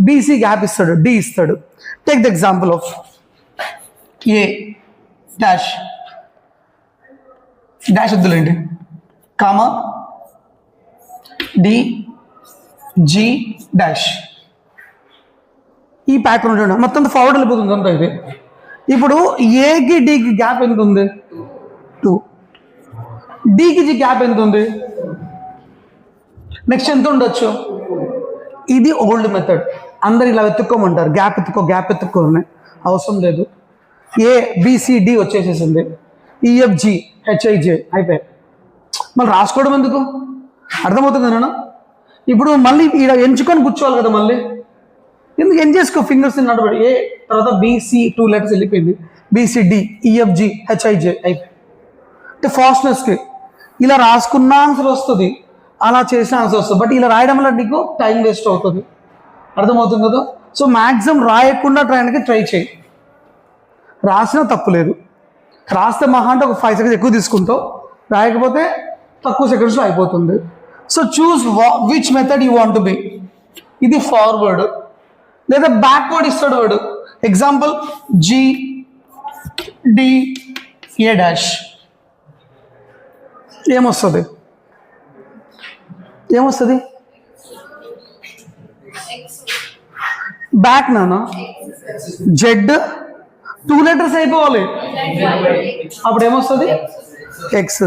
BC gap ఇస్తాడు, D ఇస్తాడు. Take the example of A dash dash వద్దులేండి, comma D G dash. ఈ pattern చూడండి, మొత్తం ఫార్వర్డ్ వెళ్ళిపోతుంది అంతా ఇది. ఇప్పుడు ఏకి డికి గ్యాప్ ఎంత ఉంది? 2. డికి జి గ్యాప్ ఎంత ఉంది? నెక్స్ట్ ఎంత ఉండొచ్చు? ఇది ఓల్డ్ మెథడ్, అందరు ఇలా వెతుక్కోమంటారు, గ్యాప్ ఎత్తుక్కో అవసరం లేదు. ఏ బిసిడి వచ్చేసేసింది, ఈఎఫ్జి హెచ్ఐజే అయిపోయాయి. మళ్ళీ రాసుకోవడం ఎందుకు? అర్థమవుతుంది నేను. ఇప్పుడు మళ్ళీ ఇలా ఎంచుకొని కూర్చోవాలి కదా, మళ్ళీ ఎందుకు ఏం చేసుకో, ఫింగర్స్ నడబడి ఏ తర్వాత బీసీ 2 లెటర్స్ వెళ్ళిపోయింది, బీసీడి ఈఎఫ్జి హెచ్ఐజే అయిపోయి. అంటే ఫాస్ట్నెస్కి ఇలా రాసుకున్న ఆన్సర్ వస్తుంది, అలా చేసిన ఆన్సర్ వస్తుంది. బట్ ఇలా రాయడం వల్ల నీకు టైం వేస్ట్ అవుతుంది. అర్థమవుతుంది కదా? సో మ్యాక్సిమం రాయకుండా ట్రై చేయి. రాసినా తప్పు లేదు, రాస్తే మహా అంటే ఒక 5 seconds ఎక్కువ తీసుకుంటావు, రాయకపోతే తక్కువ సెకండ్స్లో అయిపోతుంది. So choose which method you want to be. ఇది ఫార్వర్డ్ లేదా బ్యాక్వర్డ్ ఇస్తాడు వాడు. Example G D A dash ఏమొస్తుంది? బ్యాక్ నానా జెడ్ 2 లెటర్స్ అయిపోవాలి, అప్పుడు ఏమొస్తుంది? ఎక్స్.